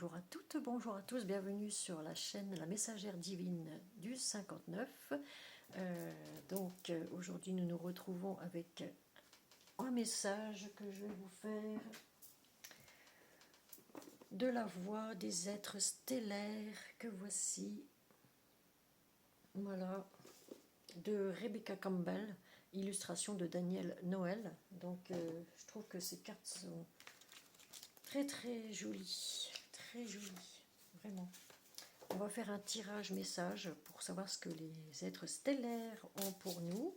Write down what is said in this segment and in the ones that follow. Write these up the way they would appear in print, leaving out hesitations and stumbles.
Bonjour à toutes, bonjour à tous, bienvenue sur la chaîne La Messagère Divine du 59. Aujourd'hui nous nous retrouvons avec un message que je vais vous faire de la voix des êtres stellaires que voici. Voilà, de Rebecca Campbell, illustration de Daniel Noël. Je trouve que ces cartes sont très jolies, vraiment. On va faire un tirage message pour savoir ce que les êtres stellaires ont pour nous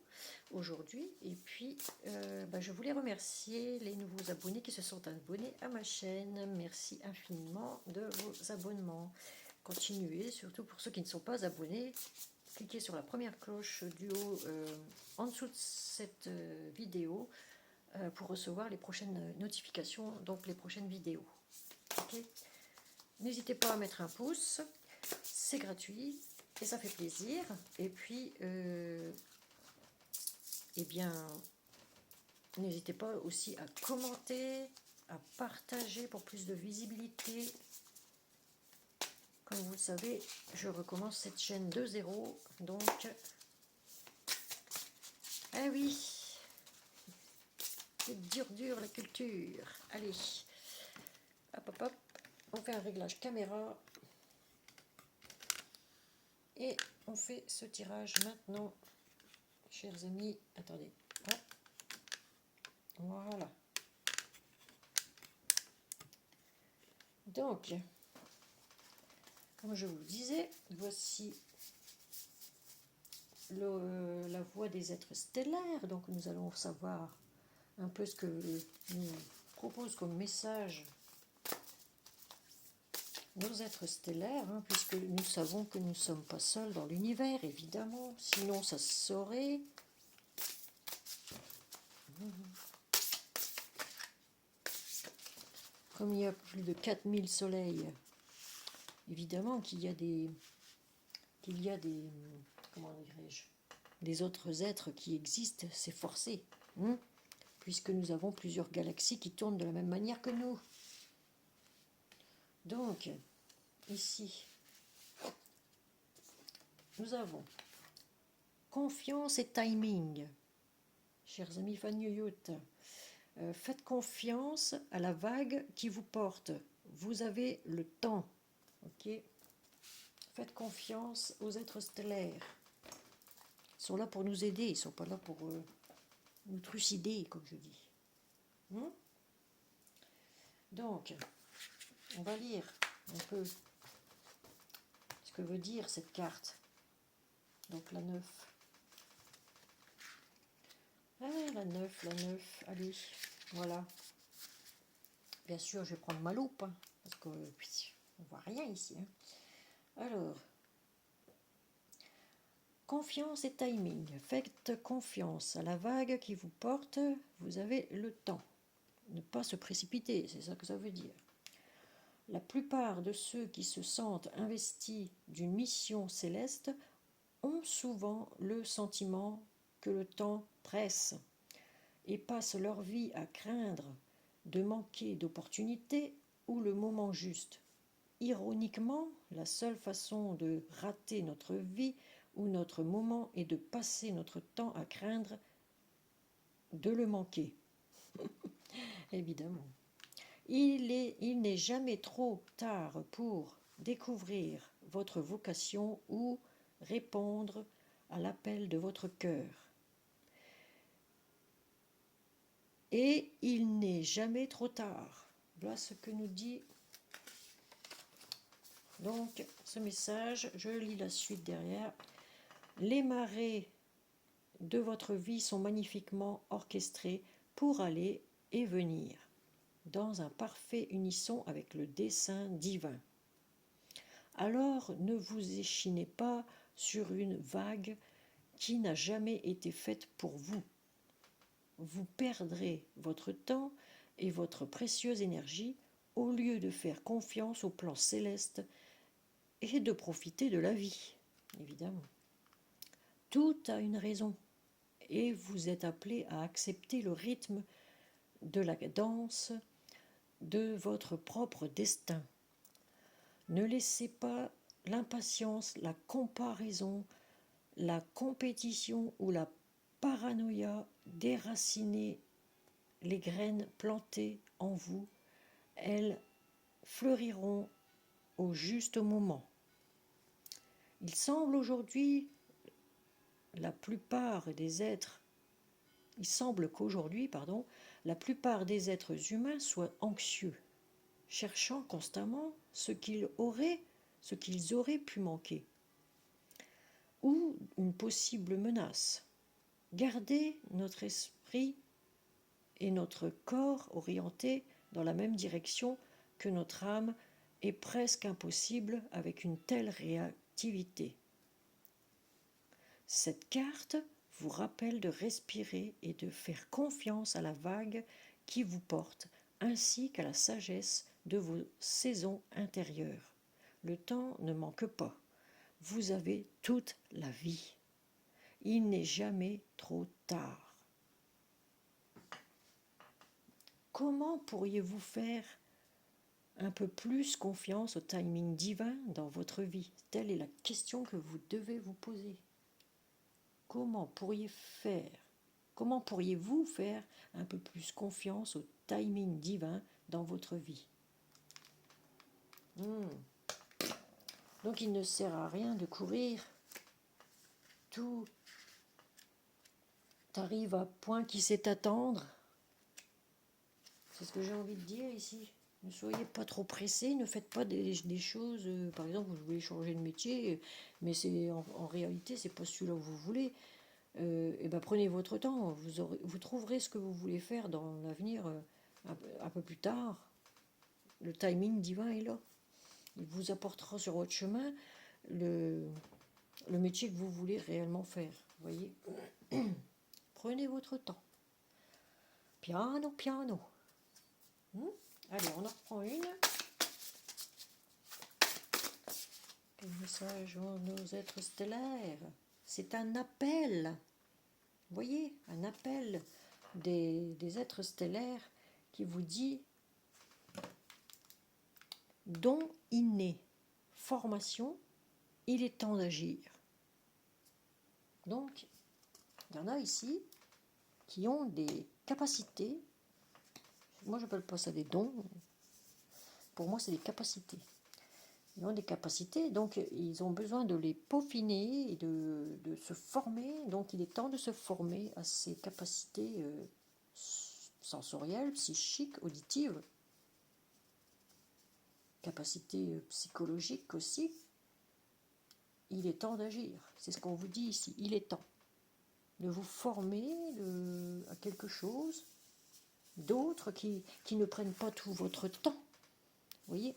aujourd'hui. Et puis, je voulais remercier les nouveaux abonnés qui se sont abonnés à ma chaîne. Merci infiniment de vos abonnements. Continuez, surtout pour ceux qui ne sont pas abonnés. Cliquez sur la première cloche du haut en dessous de cette vidéo pour recevoir les prochaines notifications, donc les prochaines vidéos. Okay. N'hésitez pas à mettre un pouce. C'est gratuit et ça fait plaisir. Et puis, n'hésitez pas aussi à commenter, à partager pour plus de visibilité. Comme vous le savez, je recommence cette chaîne de zéro. Donc, ah oui, c'est dur la culture. Allez, hop, on fait un réglage caméra. Et on fait ce tirage maintenant, chers amis. Attendez. Hop. Voilà. Donc, comme je vous le disais, voici la voix des êtres stellaires. Donc, nous allons savoir un peu ce que nous propose comme message nos êtres stellaires, puisque nous savons que nous ne sommes pas seuls dans l'univers, évidemment. Sinon, ça se saurait. Comme il y a plus de 4000 soleils, évidemment qu'il y a des comment dirais-je, des autres êtres qui existent, c'est forcé, puisque nous avons plusieurs galaxies qui tournent de la même manière que nous. Donc, ici, nous avons confiance et timing. Chers amis Fanyuyut, faites confiance à la vague qui vous porte. Vous avez le temps. Ok. Faites confiance aux êtres stellaires. Ils sont là pour nous aider, ils ne sont pas là pour nous trucider, comme je dis. Donc, on va lire un peu ce que veut dire cette carte. Donc la 9. Ah, la 9, allez, voilà. Bien sûr, je vais prendre ma loupe, parce qu'on ne voit rien ici. Alors, confiance et timing. Faites confiance à la vague qui vous porte, vous avez le temps. Ne pas se précipiter, c'est ça que ça veut dire. La plupart de ceux qui se sentent investis d'une mission céleste ont souvent le sentiment que le temps presse et passent leur vie à craindre de manquer d'opportunités ou le moment juste. Ironiquement, la seule façon de rater notre vie ou notre moment est de passer notre temps à craindre de le manquer. Évidemment. Il n'est jamais trop tard pour découvrir votre vocation ou répondre à l'appel de votre cœur. Et il n'est jamais trop tard. Voilà ce que nous dit donc ce message. Je lis la suite derrière. Les marées de votre vie sont magnifiquement orchestrées pour aller et venir, dans un parfait unisson avec le dessein divin. Alors ne vous échinez pas sur une vague qui n'a jamais été faite pour vous. Vous perdrez votre temps et votre précieuse énergie au lieu de faire confiance au plan céleste et de profiter de la vie, évidemment. Tout a une raison et vous êtes appelé à accepter le rythme de la danse de votre propre destin. Ne laissez pas l'impatience, la comparaison, la compétition ou la paranoïa déraciner les graines plantées en vous. Elles fleuriront au juste moment. Il semble aujourd'hui la plupart des êtres, il semble qu'aujourd'hui, la plupart des êtres humains soient anxieux, cherchant constamment ce qu'ils auraient pu manquer, ou une possible menace. Gardez notre esprit et notre corps orientés dans la même direction que notre âme est presque impossible avec une telle réactivité. Cette carte vous rappelle de respirer et de faire confiance à la vague qui vous porte, ainsi qu'à la sagesse de vos saisons intérieures. Le temps ne manque pas. Vous avez toute la vie. Il n'est jamais trop tard. Comment pourriez-vous faire un peu plus confiance au timing divin dans votre vie? Telle est la question que vous devez vous poser. Comment pourriez-vous faire un peu plus confiance au timing divin dans votre vie? Donc il ne sert à rien de courir. Tout arrive à point qui sait attendre. C'est ce que j'ai envie de dire ici. Ne soyez pas trop pressés, ne faites pas des choses, par exemple, vous voulez changer de métier, mais en réalité, c'est pas celui-là que vous voulez. Et ben prenez votre temps, vous trouverez ce que vous voulez faire dans l'avenir un peu plus tard. Le timing divin est là. Il vous apportera sur votre chemin le métier que vous voulez réellement faire. Voyez. Prenez votre temps. Piano, piano. Allez, on en reprend une. Quel message ont nos êtres stellaires? C'est un appel. Vous voyez, un appel des êtres stellaires qui vous dit don inné, formation, il est temps d'agir. Donc, il y en a ici qui ont des capacités. Moi, je n'appelle pas ça des dons. Pour moi, c'est des capacités. Ils ont des capacités, donc ils ont besoin de les peaufiner et de se former. Donc, il est temps de se former à ces capacités sensorielles, psychiques, auditives. Capacités psychologiques aussi. Il est temps d'agir. C'est ce qu'on vous dit ici. Il est temps de vous former à quelque chose d'autre qui ne prenne pas tout votre temps. Vous voyez,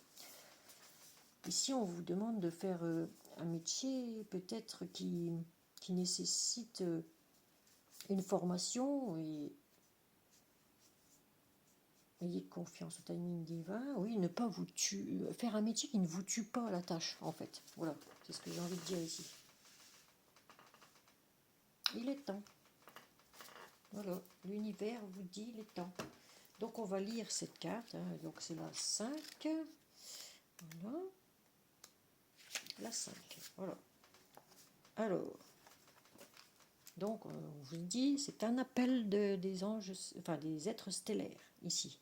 ici on vous demande de faire un métier peut-être qui nécessite une formation et ayez confiance au timing divin. Oui, ne pas vous tuer, faire un métier qui ne vous tue pas à la tâche en fait. Voilà, c'est ce que j'ai envie de dire ici. Il est temps. Voilà, l'univers vous dit il est temps. Donc on va lire cette carte, donc c'est la 5, voilà, la 5, voilà. Alors, donc on vous dit, c'est un appel des anges, enfin des êtres stellaires, ici.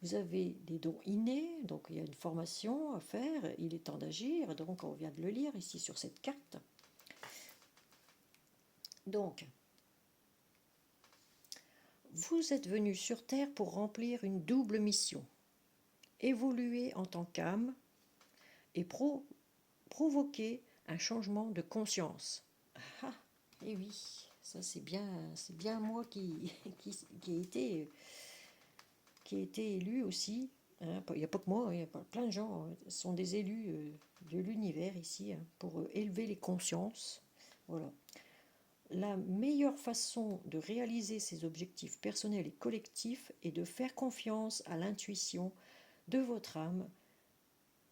Vous avez des dons innés, donc il y a une formation à faire, il est temps d'agir, donc on vient de le lire ici sur cette carte. Donc, vous êtes venu sur Terre pour remplir une double mission. Évoluer en tant qu'âme et provoquer un changement de conscience. Ah, et oui, ça c'est bien moi qui ai été élu aussi. Hein, il n'y a pas que moi, il y a plein de gens sont des élus de l'univers ici pour élever les consciences. Voilà. La meilleure façon de réaliser ses objectifs personnels et collectifs est de faire confiance à l'intuition de votre âme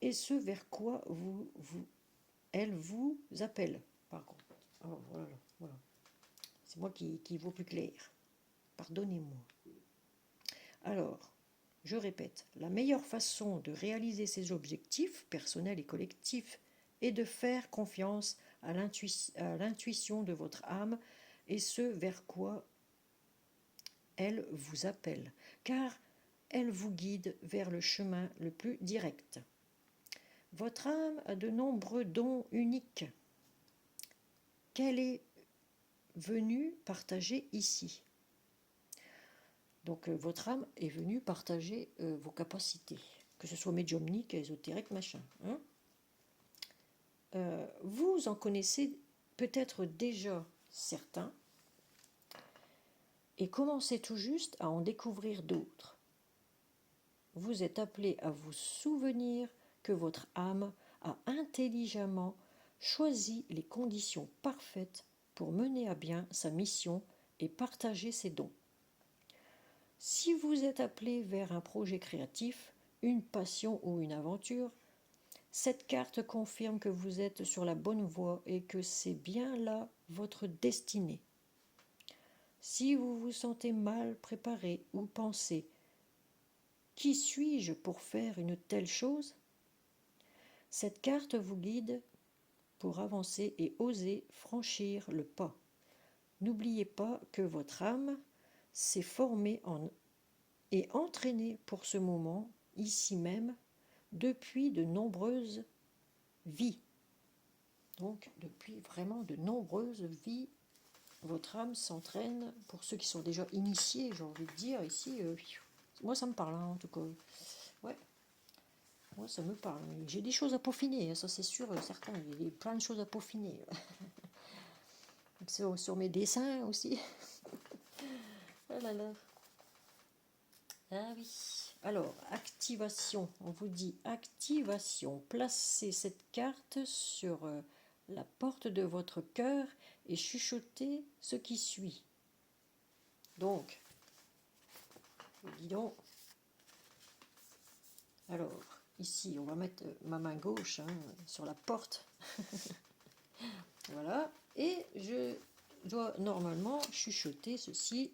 et ce vers quoi elle vous appelle. Par contre, alors, voilà. C'est moi qui vaut plus clair. Pardonnez-moi. Alors, Je répète, la meilleure façon de réaliser ses objectifs personnels et collectifs est de faire confiance à l'intuition de votre âme et ce vers quoi elle vous appelle, car elle vous guide vers le chemin le plus direct. Votre âme a de nombreux dons uniques qu'elle est venue partager ici. Donc votre âme est venue partager vos capacités, que ce soit médiumnique, ésotérique, machin. Hein. Vous en connaissez peut-être déjà certains et commencez tout juste à en découvrir d'autres. Vous êtes appelé à vous souvenir que votre âme a intelligemment choisi les conditions parfaites pour mener à bien sa mission et partager ses dons. Si vous êtes appelé vers un projet créatif, une passion ou une aventure, cette carte confirme que vous êtes sur la bonne voie et que c'est bien là votre destinée. Si vous vous sentez mal préparé ou pensez « Qui suis-je pour faire une telle chose ?» Cette carte vous guide pour avancer et oser franchir le pas. N'oubliez pas que votre âme s'est formée et entraînée pour ce moment, ici même, depuis de nombreuses vies. Donc, depuis vraiment de nombreuses vies, votre âme s'entraîne. Pour ceux qui sont déjà initiés, j'ai envie de dire, ici, moi ça me parle hein, en tout cas. Ouais, moi ça me parle. J'ai des choses à peaufiner, ça c'est sûr, certain. Il y a plein de choses à peaufiner. sur mes dessins aussi. Oh là là. Ah oui. Alors, activation. On vous dit activation. Placez cette carte sur la porte de votre cœur et chuchotez ce qui suit. Donc, dis donc. Alors, ici, on va mettre ma main gauche sur la porte. Voilà. Et je dois normalement chuchoter ceci.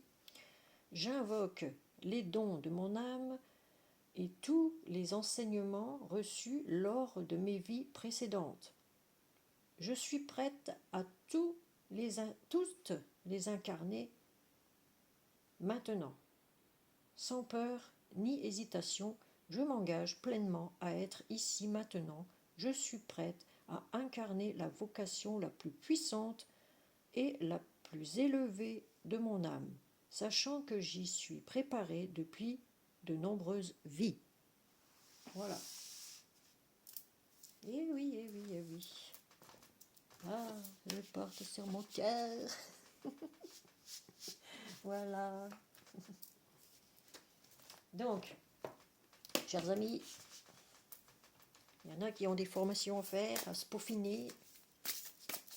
J'invoque les dons de mon âme et tous les enseignements reçus lors de mes vies précédentes. Je suis prête à toutes les incarner maintenant. Sans peur ni hésitation, je m'engage pleinement à être ici maintenant. Je suis prête à incarner la vocation la plus puissante et la plus élevée de mon âme, sachant que j'y suis préparée depuis de nombreuses vies. Voilà. Eh oui, eh oui, eh oui. Ah, je porte sur mon cœur. Voilà. Donc, chers amis, il y en a qui ont des formations à faire, à se peaufiner.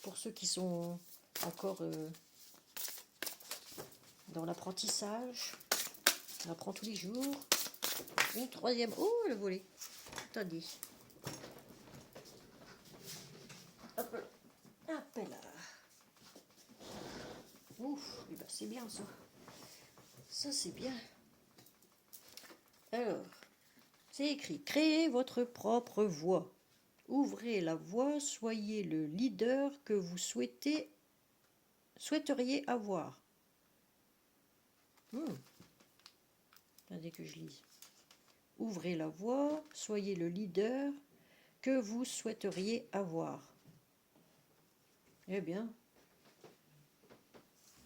Pour ceux qui sont encore dans l'apprentissage, on apprend tous les jours. Une troisième. Oh, le volet. Attendez. Hop là. Hop là. Ouf, eh ben c'est bien ça. Ça c'est bien. Alors, c'est écrit. Créez votre propre voix. Ouvrez la voie, soyez le leader que vous souhaiteriez avoir. Attendez que je lise. Ouvrez la voie, soyez le leader que vous souhaiteriez avoir. Eh bien,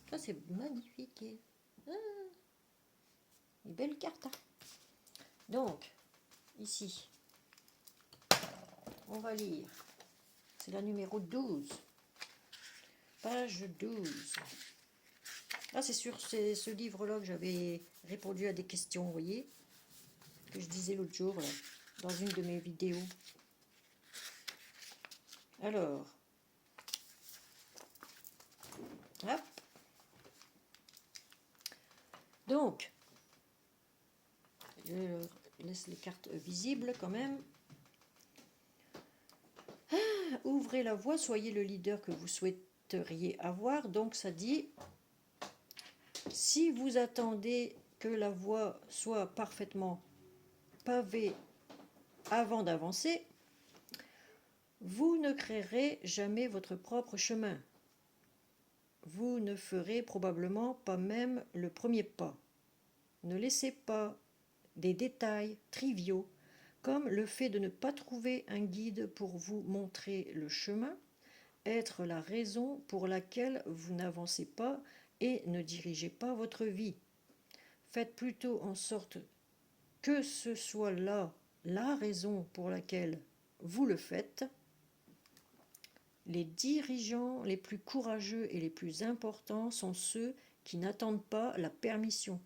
ça c'est magnifique. Une belle carte. Hein. Donc, ici, on va lire. C'est la numéro 12. Page 12. Ah, c'est sur ce livre-là que j'avais répondu à des questions, vous voyez, que je disais l'autre jour, là, dans une de mes vidéos. Alors, hop. Donc, je laisse les cartes visibles quand même. Ah, ouvrez la voie, soyez le leader que vous souhaiteriez avoir. Donc, ça dit... Si vous attendez que la voie soit parfaitement pavé avant d'avancer, vous ne créerez jamais votre propre chemin. Vous ne ferez probablement pas même le premier pas. Ne laissez pas des détails triviaux comme le fait de ne pas trouver un guide pour vous montrer le chemin, être la raison pour laquelle vous n'avancez pas et ne dirigez pas votre vie. Faites plutôt en sorte que ce soit là la raison pour laquelle vous le faites. Les dirigeants les plus courageux et les plus importants sont ceux qui n'attendent pas la permission.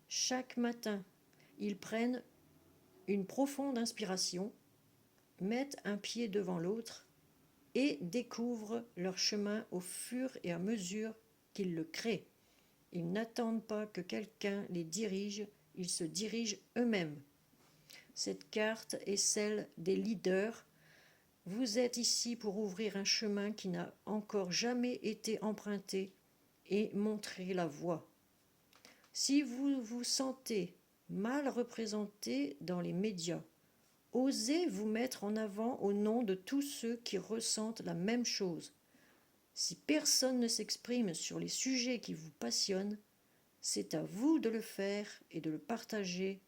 Chaque matin, ils prennent une profonde inspiration, mettent un pied devant l'autre et découvrent leur chemin au fur et à mesure qu'ils le créent. Ils n'attendent pas que quelqu'un les dirige, ils se dirigent eux-mêmes. Cette carte est celle des leaders. Vous êtes ici pour ouvrir un chemin qui n'a encore jamais été emprunté et montrer la voie. Si vous vous sentez mal représenté dans les médias, osez vous mettre en avant au nom de tous ceux qui ressentent la même chose. Si personne ne s'exprime sur les sujets qui vous passionnent, c'est à vous de le faire et de partager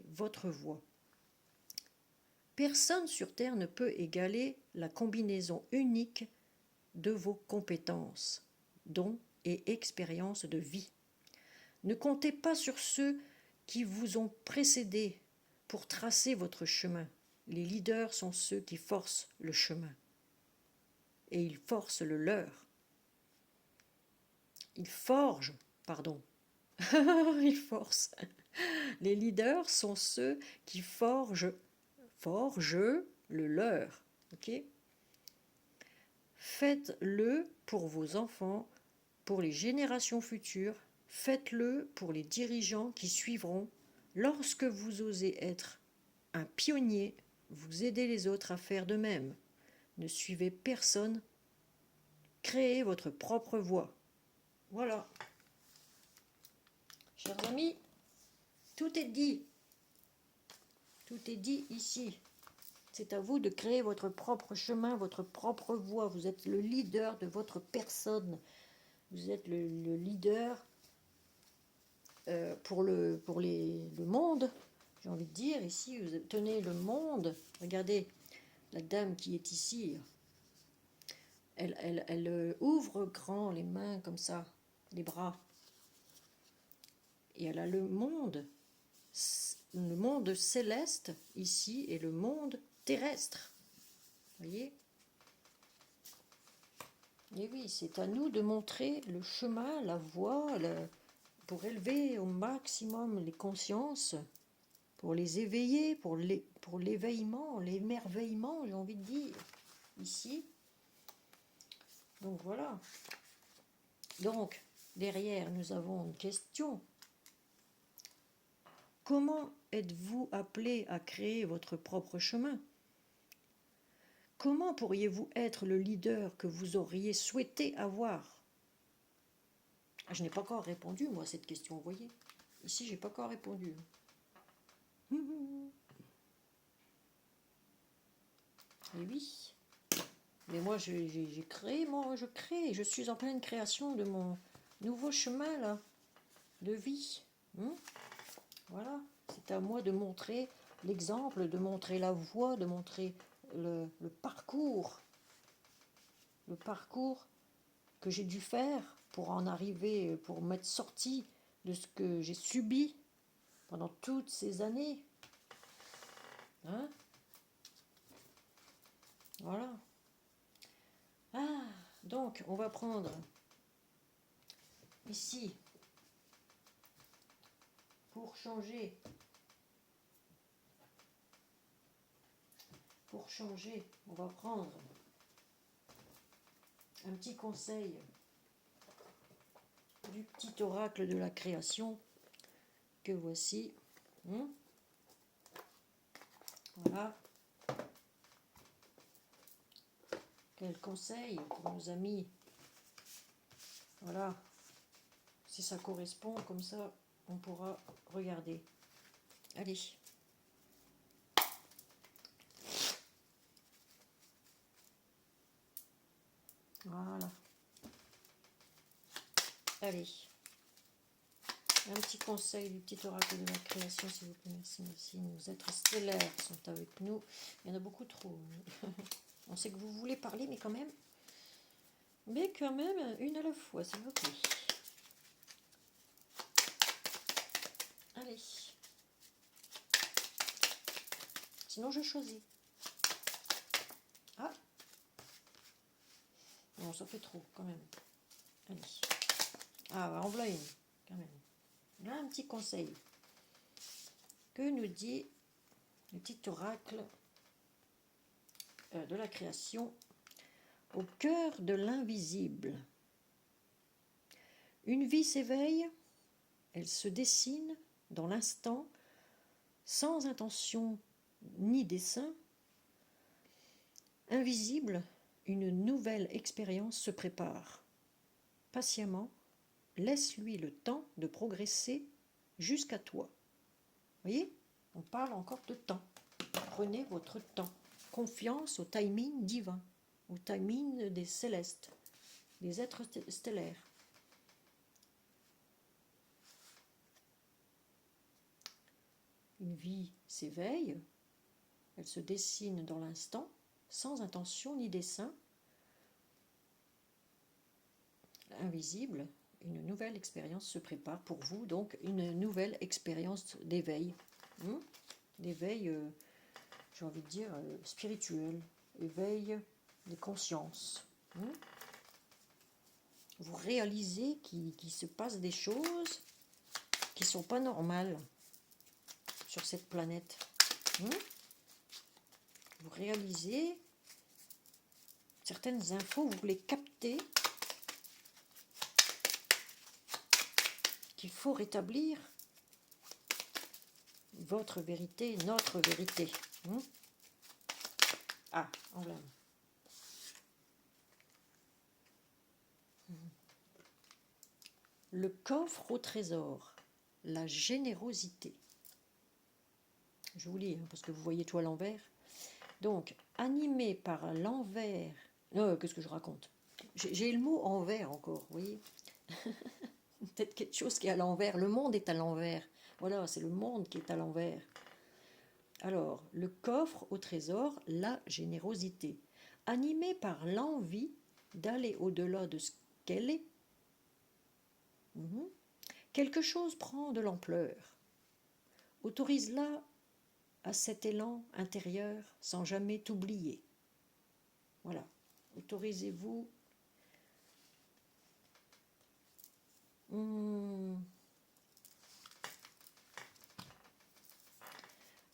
votre voix. Personne sur Terre ne peut égaler la combinaison unique de vos compétences, dons et expériences de vie. Ne comptez pas sur ceux qui vous ont précédé pour tracer votre chemin. Les leaders sont ceux qui forcent le chemin. Et ils forcent le leur. Ils forgent. Ils forcent. Les leaders sont ceux qui forgent le leur. Ok ? Faites-le pour vos enfants, pour les générations futures. Faites-le pour les dirigeants qui suivront. Lorsque vous osez être un pionnier, vous aidez les autres à faire de même. Ne suivez personne. Créez votre propre voie. Voilà. Chers amis, tout est dit. Tout est dit ici. C'est à vous de créer votre propre chemin, votre propre voie. Vous êtes le leader de votre personne. Vous êtes le leader pour le monde. J'ai envie de dire, ici, vous tenez le monde. Regardez, la dame qui est ici, elle ouvre grand les mains comme ça, les bras. Et elle a le monde céleste ici et le monde terrestre. Voyez ? Et oui, c'est à nous de montrer le chemin, la voie, pour élever au maximum les consciences, pour les éveiller, pour l'éveillement, l'émerveillement, j'ai envie de dire, ici. Donc voilà. Donc, derrière, nous avons une question. Comment êtes-vous appelé à créer votre propre chemin ? Comment pourriez-vous être le leader que vous auriez souhaité avoir ? Je n'ai pas encore répondu, moi, à cette question, vous voyez ? Ici, je n'ai pas encore répondu. Et oui. Mais moi, j'ai créé, je crée. Je suis en pleine création de mon nouveau chemin, là, de vie. Voilà. C'est à moi de montrer l'exemple, de montrer la voie, de montrer le parcours. Le parcours que j'ai dû faire pour en arriver, pour m'être sorti de ce que j'ai subi pendant toutes ces années. Voilà. Donc, on va prendre ici, pour changer, on va prendre un petit conseil du petit oracle de la création que voici. Voilà. Quel conseil pour nos amis. Voilà. Si ça correspond, comme ça, on pourra regarder. Allez. Allez. Un petit conseil du petit oracle de la création, s'il vous plaît. Merci, merci. Nos êtres stellaires sont avec nous. Il y en a beaucoup trop. On sait que vous voulez parler, mais quand même. Mais quand même, une à la fois, s'il vous plaît. Allez. Sinon, je choisis. Ah. Non, ça fait trop, quand même. Allez. Ah, en voilà une, quand même. Là, un petit conseil. Que nous dit le petit oracle de la création au cœur de l'invisible? Une vie s'éveille, elle se dessine dans l'instant, sans intention ni dessein. Invisible, une nouvelle expérience se prépare. Patiemment, laisse-lui le temps de progresser jusqu'à toi. Vous voyez, on parle encore de temps. Prenez votre temps. Confiance au timing divin, au timing des célestes, des êtres stellaires. Une vie s'éveille, elle se dessine dans l'instant, sans intention ni dessein. Invisible, une nouvelle expérience se prépare pour vous, donc une nouvelle expérience d'éveil. D'éveil, j'ai envie de dire, spirituel, éveil des consciences. Vous réalisez qu'il se passe des choses qui ne sont pas normales sur cette planète. Vous réalisez certaines infos, vous les captez, qu'il faut rétablir votre vérité, notre vérité. Ah, emblème. Le coffre au trésor, la générosité. Je vous lis, parce que vous voyez tout à l'envers. Donc, animé par l'envers... qu'est-ce que je raconte? J'ai le mot envers encore, vous voyez. Peut-être quelque chose qui est à l'envers. Le monde est à l'envers. Voilà, c'est le monde qui est à l'envers. Alors, le coffre au trésor, la générosité. Animé par l'envie d'aller au-delà de ce qu'elle est. Quelque chose prend de l'ampleur. Autorise-la à cet élan intérieur sans jamais t'oublier. Voilà. Autorisez-vous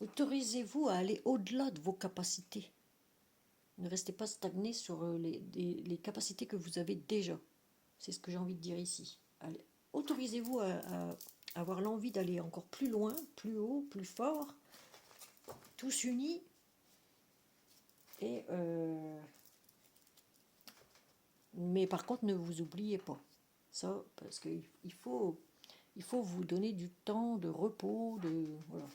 autorisez-vous à aller au-delà de vos capacités. Ne restez pas stagné sur les capacités que vous avez déjà. C'est ce que j'ai envie de dire ici. Autorisez-vous à avoir l'envie d'aller encore plus loin, plus haut, plus fort, tous unis. Mais par contre, ne vous oubliez pas. Ça, parce qu'il faut vous donner du temps de repos, voilà.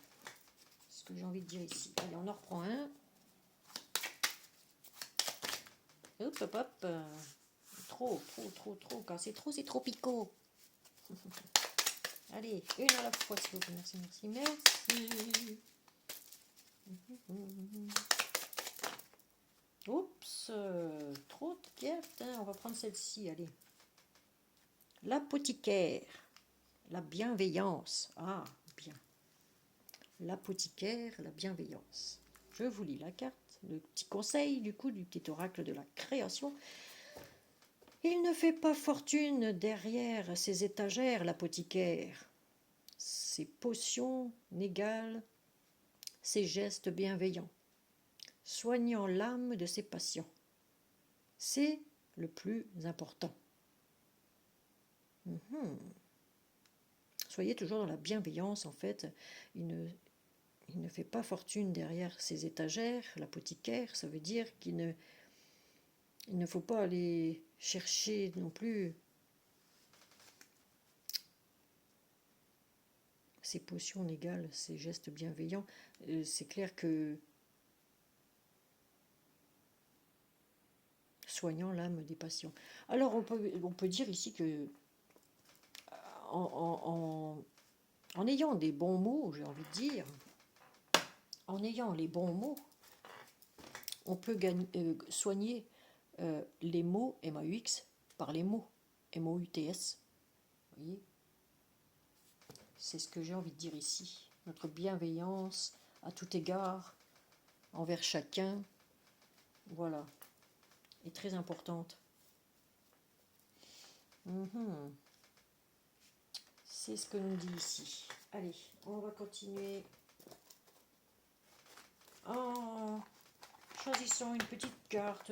C'est ce que j'ai envie de dire ici. Allez, on en reprend un. Hop, hop, hop. Trop. Quand c'est trop picot. Allez, une à la fois, s'il vous plaît. Merci. Oups, trop de cartes. On va prendre celle-ci, allez. L'apothicaire, la bienveillance. Ah, bien. L'apothicaire, la bienveillance. Je vous lis la carte. Le petit conseil, du coup, du petit oracle de la création. Il ne fait pas fortune derrière ses étagères, l'apothicaire. Ses potions n'égalent ses gestes bienveillants, soignant l'âme de ses patients. C'est le plus important. Soyez toujours dans la bienveillance, en fait. Il ne fait pas fortune derrière ses étagères, l'apothicaire. Ça veut dire il ne faut pas aller chercher non plus ses potions n'égalent ses gestes bienveillants. C'est clair que soignant l'âme des patients. Alors on peut dire ici que en ayant des bons mots, j'ai envie de dire, en ayant les bons mots, on peut soigner les mots MAUX par les mots MOUTS. Vous voyez, c'est ce que j'ai envie de dire ici. Notre bienveillance à tout égard envers chacun, voilà, est très importante. C'est ce que nous dit ici. Allez, on va continuer en choisissant une petite carte.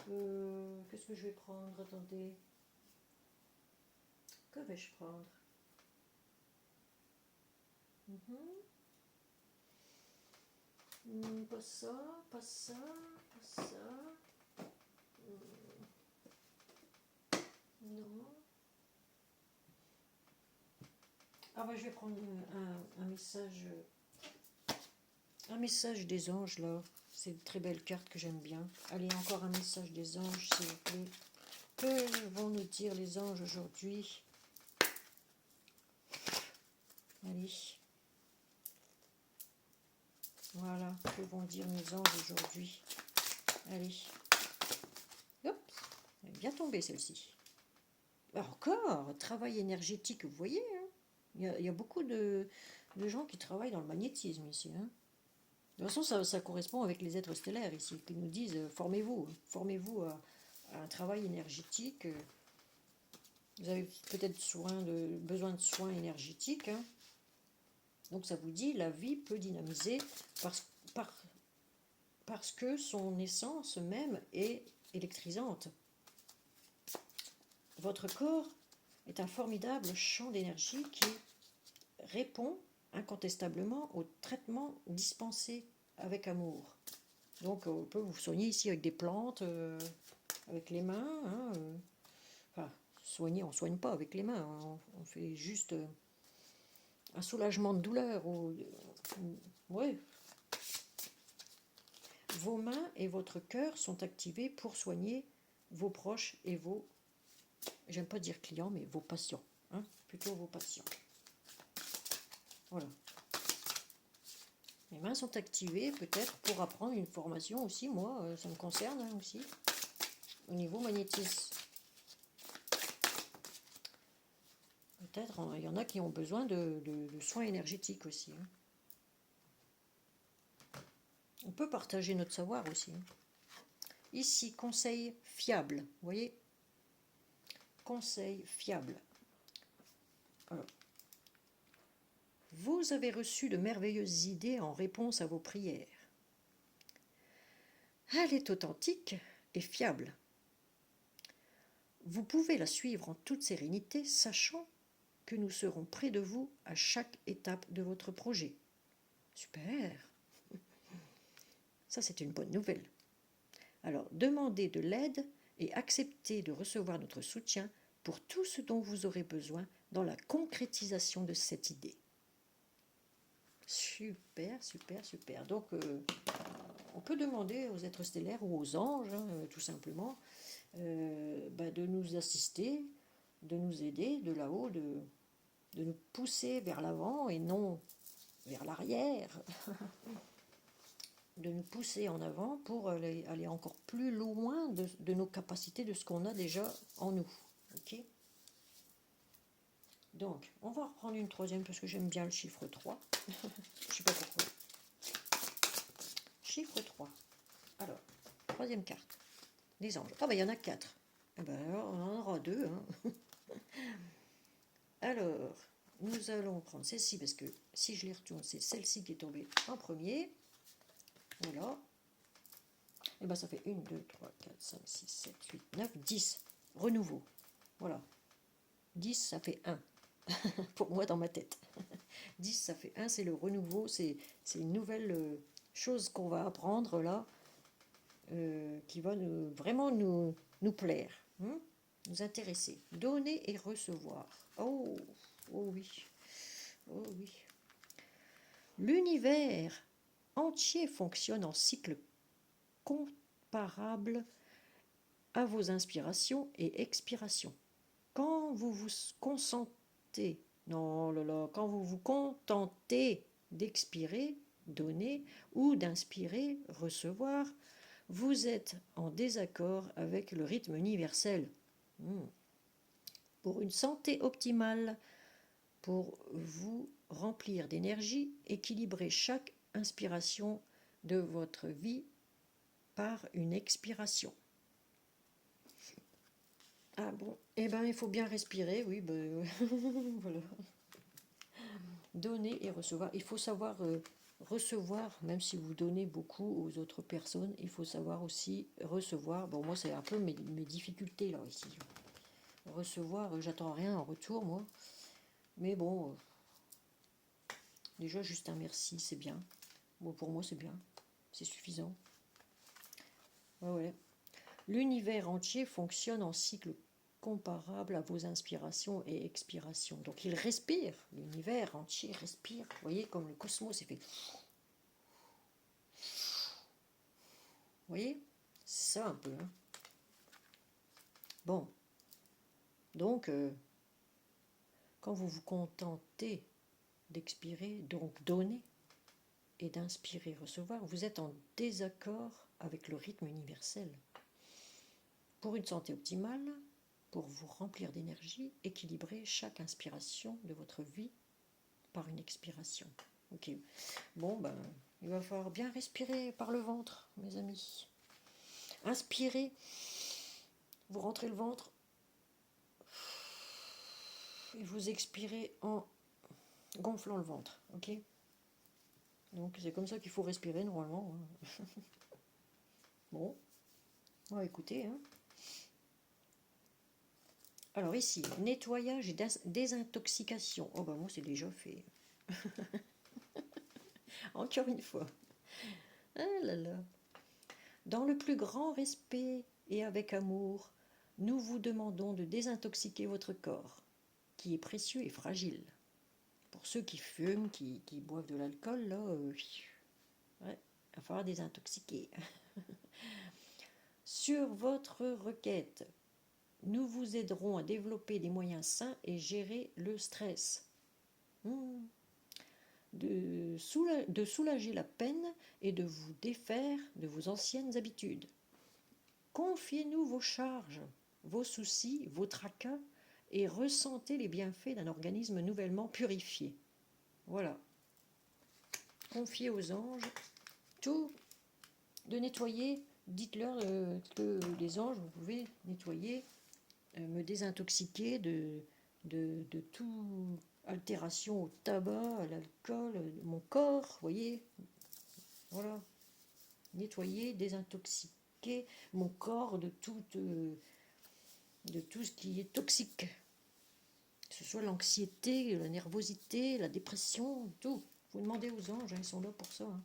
Qu'est-ce que je vais prendre? Attendez. Que vais-je prendre? Pas ça, pas ça, pas ça. Non. Ah bah je vais prendre un message des anges là. C'est une très belle carte que j'aime bien. Allez, encore un message des anges, s'il vous plaît. Que vont nous dire les anges aujourd'hui? Allez. Voilà, que vont dire nos anges aujourd'hui? Allez. Hop, elle est bien tombée celle-ci. Encore, travail énergétique, vous voyez, hein, il y a beaucoup de gens qui travaillent dans le magnétisme ici. Hein. De toute façon, ça correspond avec les êtres stellaires ici, qui nous disent formez-vous à un travail énergétique. Vous avez peut-être besoin de soins énergétiques. Hein. Donc ça vous dit, la vie peut dynamiser parce que son essence même est électrisante. Votre corps est un formidable champ d'énergie qui répond incontestablement au traitement dispensé avec amour. Donc on peut vous soigner ici avec des plantes, avec les mains. Hein, enfin, soigner, on ne soigne pas avec les mains, hein, on fait juste un soulagement de douleur. Ouais. Vos mains et votre cœur sont activés pour soigner vos proches et vos, j'aime pas dire clients, mais vos patients. Hein, plutôt vos patients. Voilà. Mes mains sont activées peut-être pour apprendre une formation aussi, moi, ça me concerne hein, aussi, au niveau magnétisme. Peut-être, il y en a qui ont besoin de soins énergétiques aussi. Hein. On peut partager notre savoir aussi. Hein. Ici, conseil fiable, vous voyez? Conseil fiable. Alors, vous avez reçu de merveilleuses idées en réponse à vos prières. Elle est authentique et fiable. Vous pouvez la suivre en toute sérénité, sachant que nous serons près de vous à chaque étape de votre projet. Super! Ça, c'est une bonne nouvelle. Alors, demandez de l'aide et acceptez de recevoir notre soutien pour tout ce dont vous aurez besoin dans la concrétisation de cette idée. Super, super, super. Donc, on peut demander aux êtres stellaires ou aux anges, hein, tout simplement, de nous assister, de nous aider de là-haut, de nous pousser vers l'avant et non vers l'arrière, de nous pousser en avant pour aller encore plus loin de nos capacités, de ce qu'on a déjà en nous. Okay, donc, on va reprendre une troisième parce que j'aime bien le chiffre 3. Je ne sais pas pourquoi. Chiffre 3. Alors, troisième carte. Les anges. Ah ben il y en a 4. Ah ben alors, on en aura 2. Hein. Alors, nous allons prendre celle-ci parce que si je les retourne, c'est celle-ci qui est tombée en premier. Voilà. Et bien ça fait 1, 2, 3, 4, 5, 6, 7, 8, 9, 10. Renouveau. Voilà. 10, ça fait 1. Pour moi, dans ma tête. 10, ça fait 1, c'est le renouveau. C'est une nouvelle chose qu'on va apprendre là, qui va vraiment nous plaire. Nous intéresser. Donner et recevoir. Oh oui. Oh oui. L'univers entier fonctionne en cycle comparable à vos inspirations et expirations. Quand vous vous consentez contentez, non là là, quand vous vous contentez d'expirer, donner, ou d'inspirer, recevoir, vous êtes en désaccord avec le rythme universel. Pour une santé optimale, pour vous remplir d'énergie, équilibrez chaque inspiration de votre vie par une expiration. Ah bon, eh ben il faut bien respirer, oui, ben, voilà. Donner et recevoir. Il faut savoir recevoir, même si vous donnez beaucoup aux autres personnes, il faut savoir aussi recevoir. Bon, moi, c'est un peu mes difficultés, là, ici. Recevoir, j'attends rien en retour, moi. Mais bon, déjà, juste un merci, c'est bien. Bon, pour moi, c'est bien. C'est suffisant. Ouais. L'univers entier fonctionne en cycle comparable à vos inspirations et expirations. Donc il respire, l'univers entier respire. Vous voyez, comme le cosmos, il fait... Vous voyez, c'est ça un peu. Hein. Bon, donc, quand vous vous contentez d'expirer, donc donner, et d'inspirer, recevoir, vous êtes en désaccord avec le rythme universel. Pour une santé optimale, pour vous remplir d'énergie, équilibrez chaque inspiration de votre vie par une expiration. Ok. Bon, ben, il va falloir bien respirer par le ventre, mes amis. Inspirez, vous rentrez le ventre, et vous expirez en gonflant le ventre, ok? Donc c'est comme ça qu'il faut respirer normalement. Hein. Bon, on va écouter. Hein. Alors ici, nettoyage et désintoxication. Oh ben moi c'est déjà fait. Encore une fois. Ah là là. Dans le plus grand respect et avec amour, nous vous demandons de désintoxiquer votre corps, qui est précieux et fragile. Pour ceux qui fument, qui boivent de l'alcool, là, il va falloir désintoxiquer. Sur votre requête, nous vous aiderons à développer des moyens sains et gérer le stress. De soulager la peine et de vous défaire de vos anciennes habitudes. Confiez-nous vos charges, vos soucis, vos tracas et ressentez les bienfaits d'un organisme nouvellement purifié. Voilà. Confiez aux anges tout, de nettoyer. Dites-leur que les anges, vous pouvez nettoyer, me désintoxiquer de tout altération au tabac, à l'alcool, mon corps, vous voyez, voilà, nettoyer, désintoxiquer mon corps de tout ce qui est toxique, que ce soit l'anxiété, la nervosité, la dépression, tout. Vous demandez aux anges, hein, ils sont là pour ça. Hein.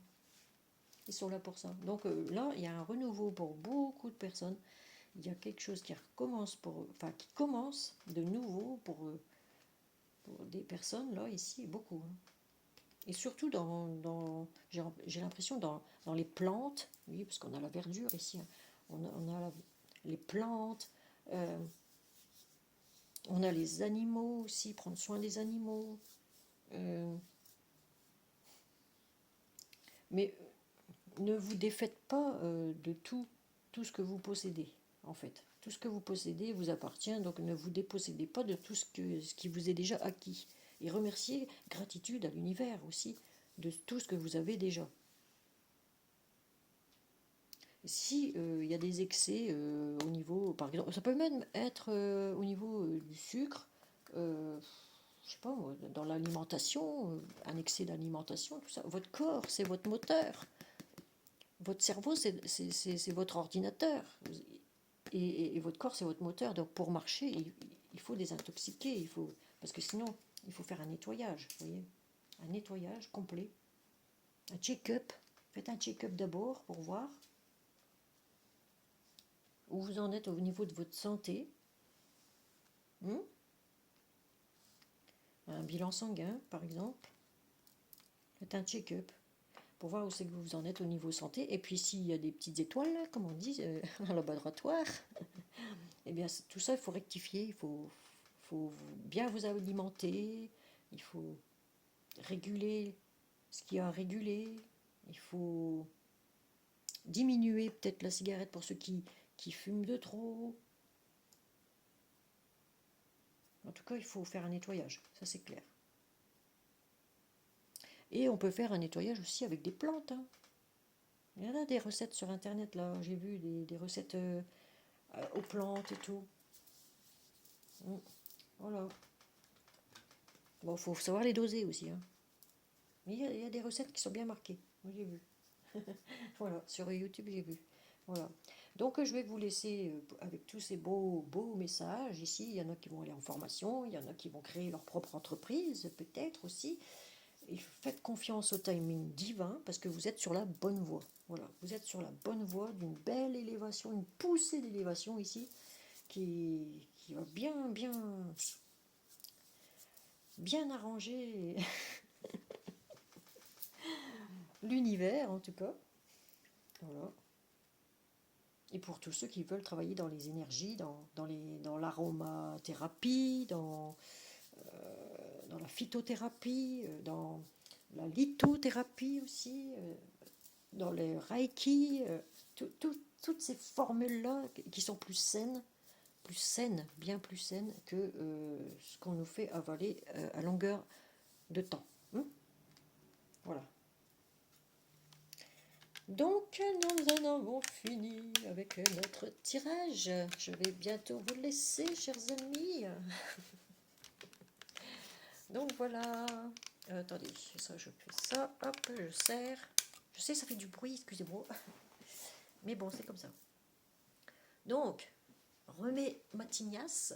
Ils sont là pour ça. Donc là, il y a un renouveau pour beaucoup de personnes. Il y a quelque chose qui recommence qui commence de nouveau pour des personnes là ici, beaucoup. Hein. Et surtout j'ai l'impression dans les plantes, oui, parce qu'on a la verdure ici. Hein. On a les plantes. On a les animaux aussi, prendre soin des animaux. Mais ne vous défaites pas de tout ce que vous possédez, en fait. Tout ce que vous possédez vous appartient, donc ne vous dépossédez pas de tout ce qui vous est déjà acquis. Et remerciez, gratitude à l'univers aussi, de tout ce que vous avez déjà. Si il y a des excès au niveau, par exemple, ça peut même être au niveau du sucre, je sais pas moi, dans l'alimentation, un excès d'alimentation, tout ça. Votre corps, c'est votre moteur. Votre cerveau, c'est votre ordinateur. Et votre corps, c'est votre moteur. Donc pour marcher, il faut désintoxiquer. Parce que sinon, il faut faire un nettoyage. Vous voyez, un nettoyage complet. Un check-up. Faites un check-up d'abord pour voir où vous en êtes au niveau de votre santé. Un bilan sanguin, par exemple. Faites un check-up pour voir où c'est que vous en êtes au niveau santé. Et puis s'il y a des petites étoiles, là, comme on dit, dans le laboratoire, eh bien tout ça, il faut rectifier, il faut faut bien vous alimenter, il faut réguler ce qu'il y a à réguler, il faut diminuer peut-être la cigarette pour ceux qui fument de trop. En tout cas, il faut faire un nettoyage, ça c'est clair. Et on peut faire un nettoyage aussi avec des plantes. Hein. Il y en a des recettes sur internet là, j'ai vu des recettes aux plantes et tout. Voilà. Bon, faut savoir les doser aussi. Hein. Mais il y a des recettes qui sont bien marquées. Moi j'ai vu. Voilà, sur YouTube j'ai vu. Voilà. Donc je vais vous laisser avec tous ces beaux messages. Ici, il y en a qui vont aller en formation, il y en a qui vont créer leur propre entreprise, peut-être aussi. Et faites confiance au timing divin parce que vous êtes sur la bonne voie. Voilà, vous êtes sur la bonne voie d'une belle élévation, une poussée d'élévation ici qui va bien arranger l'univers en tout cas. Voilà. Et pour tous ceux qui veulent travailler dans les énergies, dans l'aromathérapie, dans la phytothérapie, dans la lithothérapie aussi, dans les reiki, toutes ces formules-là qui sont bien plus saines que ce qu'on nous fait avaler à longueur de temps. Voilà. Donc, nous en avons fini avec notre tirage. Je vais bientôt vous laisser, chers amis. Donc voilà. Attendez, ça je fais ça. Hop, je serre. Je sais, ça fait du bruit, excusez-moi. Mais bon, c'est comme ça. Donc, remets ma tignasse.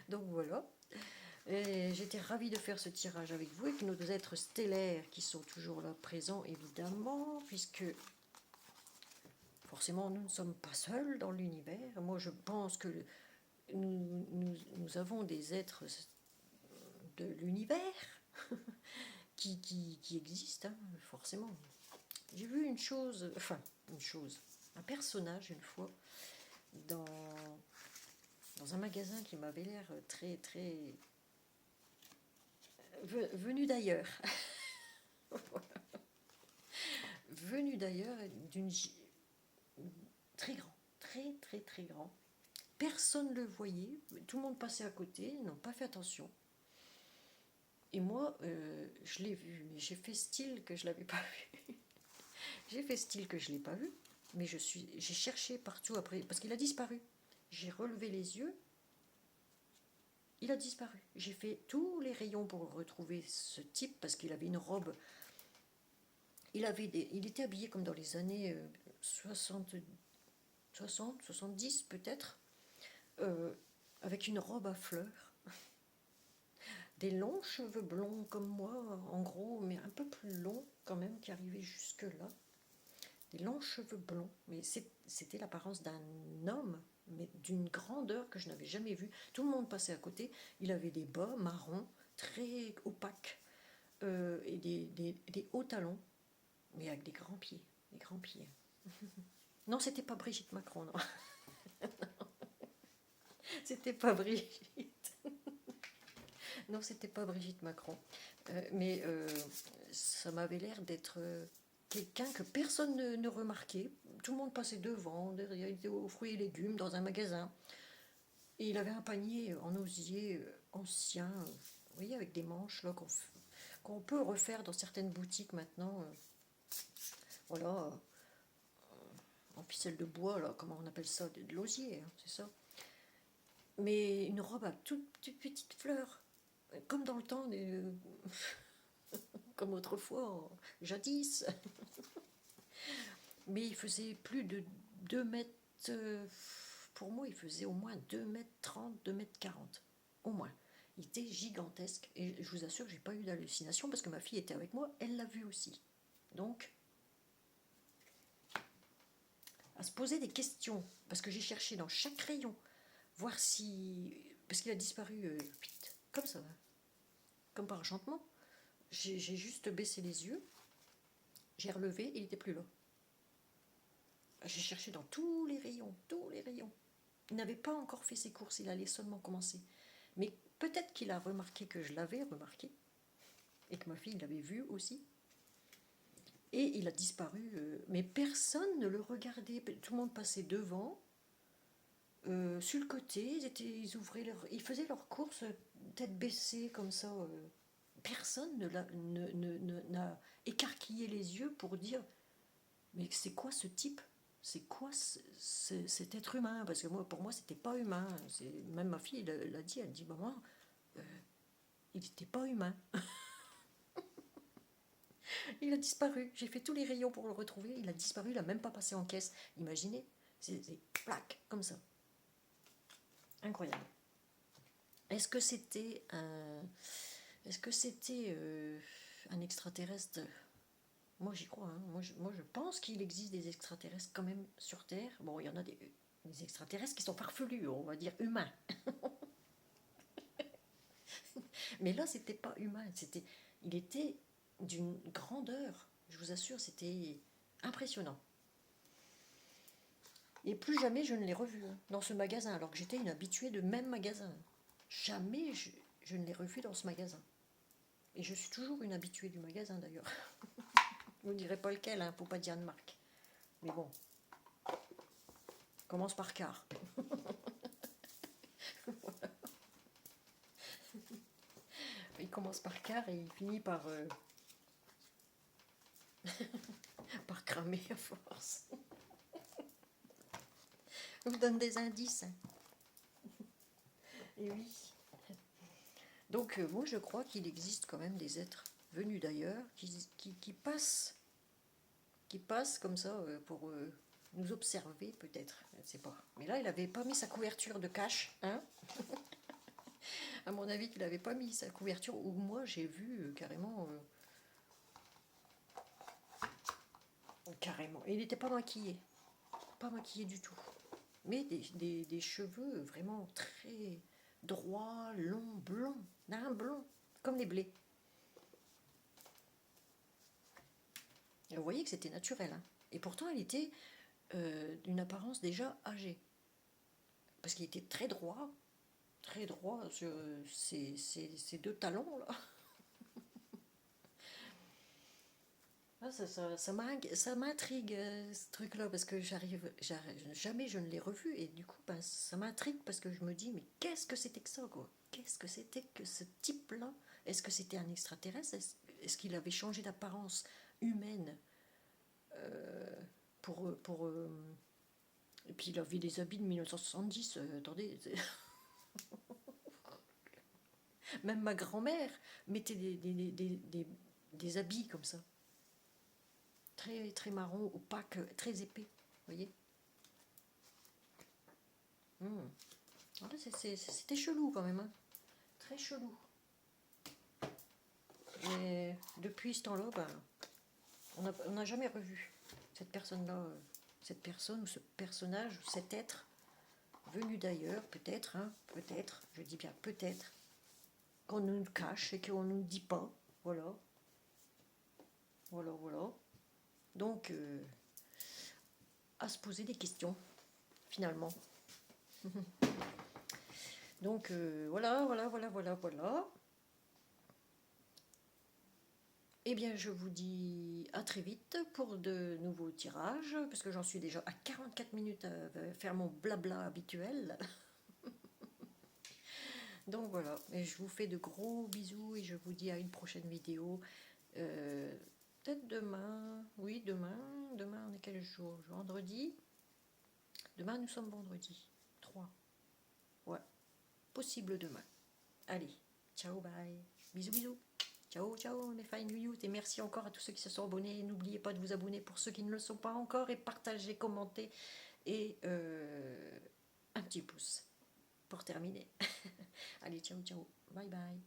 Donc voilà. J'étais ravie de faire ce tirage avec vous, avec nos êtres stellaires qui sont toujours là présents, évidemment, puisque forcément nous ne sommes pas seuls dans l'univers. Moi je pense que nous avons des êtres de l'univers qui existent, hein, forcément. J'ai vu une chose, un personnage une fois dans un magasin qui m'avait l'air très venu d'ailleurs. Venu d'ailleurs, très grand, très grand. Personne ne le voyait, tout le monde passait à côté, ils n'ont pas fait attention. Et moi, je l'ai vu, mais j'ai fait style que je l'avais pas vu. J'ai fait style que je l'ai pas vu, mais j'ai cherché partout après, parce qu'il a disparu. J'ai relevé les yeux, il a disparu. J'ai fait tous les rayons pour retrouver ce type, parce qu'il avait une robe. Il était habillé comme dans les années 70 peut-être, avec une robe à fleurs, des longs cheveux blonds comme moi, en gros, mais un peu plus longs quand même, qui arrivaient jusque-là. Des longs cheveux blonds, mais c'était l'apparence d'un homme, mais d'une grandeur que je n'avais jamais vue. Tout le monde passait à côté. Il avait des bas marrons, très opaques, et des hauts talons, mais avec des grands pieds. Des grands pieds. Non, c'était pas Brigitte Macron, non. C'était pas Brigitte. Non, c'était pas Brigitte Macron. Mais ça m'avait l'air d'être quelqu'un que personne ne remarquait. Tout le monde passait devant, derrière, il était aux fruits et légumes dans un magasin. Et il avait un panier en osier ancien, vous voyez, avec des manches là, qu'on peut refaire dans certaines boutiques maintenant. Voilà, en ficelle de bois, là, comment on appelle ça, de l'osier, hein, c'est ça. Mais une robe à toutes petites fleurs, comme dans le temps, comme autrefois, jadis. Mais il faisait plus de 2 mètres, pour moi il faisait au moins 2 mètres 30, 2 mètres 40, au moins. Il était gigantesque et je vous assure que j'ai pas eu d'hallucination parce que ma fille était avec moi, elle l'a vu aussi. Donc, à se poser des questions, parce que j'ai cherché dans chaque rayon, voir si... Parce qu'il a disparu vite, comme ça, comme par enchantement. J'ai juste baissé les yeux, j'ai relevé et il n'était plus là. J'ai cherché dans tous les rayons, tous les rayons. Il n'avait pas encore fait ses courses, il allait seulement commencer. Mais peut-être qu'il a remarqué que je l'avais remarqué, et que ma fille l'avait vu aussi. Et il a disparu, mais personne ne le regardait. Tout le monde passait devant, sur le côté, ils faisaient leurs courses tête baissée comme ça. Personne n'a écarquillé les yeux pour dire mais c'est quoi ce type? C'est quoi cet être humain? Parce que pour moi, c'était pas humain. Même ma fille l'a dit, elle dit maman, il n'était pas humain. Il a disparu. J'ai fait tous les rayons pour le retrouver. Il a disparu, il n'a même pas passé en caisse. Imaginez, c'est plaque comme ça. Incroyable. Est-ce que c'était un extraterrestre? Moi j'y crois. Hein. Moi je pense qu'il existe des extraterrestres quand même sur Terre. Bon, il y en a des extraterrestres qui sont farfelus, on va dire humains. Mais là, c'était pas humain. Il était d'une grandeur. Je vous assure, c'était impressionnant. Et plus jamais je ne l'ai revu dans ce magasin, alors que j'étais une habituée de même magasin. Jamais je ne l'ai revu dans ce magasin. Et je suis toujours une habituée du magasin d'ailleurs. Vous ne direz pas lequel, hein, pour pas dire de marque. Mais bon, commence par car. Il commence par car et il finit par, par cramer à force. Je vous donne des indices. Et oui. Donc moi je crois qu'il existe quand même des êtres venus d'ailleurs qui passent comme ça pour nous observer peut-être, je ne sais pas. Mais là il n'avait pas mis sa couverture de cache, hein. À mon avis il n'avait pas mis sa couverture, ou moi j'ai vu carrément... carrément. Et il n'était pas maquillé du tout. Mais des cheveux vraiment très droits, longs, blonds, d'un blond, comme les blés. Et vous voyez que c'était naturel. Hein. Et pourtant, il était d'une apparence déjà âgée. Parce qu'il était très droit sur ces deux talons là. Ah, ça m'intrigue ce truc-là, parce que jamais je ne l'ai revu, et du coup ben, ça m'intrigue parce que je me dis mais qu'est-ce que c'était que ça quoi? Qu'est-ce que c'était que ce type-là? Est-ce que c'était un extraterrestre? Est-ce qu'il avait changé d'apparence humaine pour et puis il avait des habits de 1970, attendez. Même ma grand-mère mettait des habits comme ça. Très, très marron, opaque, très épais. Vous voyez. C'était chelou quand même. Hein. Très chelou. Et depuis ce temps-là, ben, on n'a jamais revu cette personne-là, cette personne ou ce personnage, ou cet être venu d'ailleurs, peut-être, hein, peut-être, je dis bien peut-être, qu'on nous cache et qu'on ne nous dit pas. Voilà. Voilà, voilà. Donc, à se poser des questions, finalement. Donc, voilà. Eh bien, je vous dis à très vite pour de nouveaux tirages, parce que j'en suis déjà à 44 minutes à faire mon blabla habituel. Donc voilà, et je vous fais de gros bisous et je vous dis à une prochaine vidéo. Peut-être demain, oui demain on est quel jour? Vendredi. Demain nous sommes vendredi 3. Ouais, possible demain. Allez, ciao, bye, bisous, bisous. Ciao, ciao mes fine youth, et merci encore à tous ceux qui se sont abonnés. N'oubliez pas de vous abonner pour ceux qui ne le sont pas encore, et partagez, commentez, et un petit pouce pour terminer. Allez, ciao, ciao, bye bye.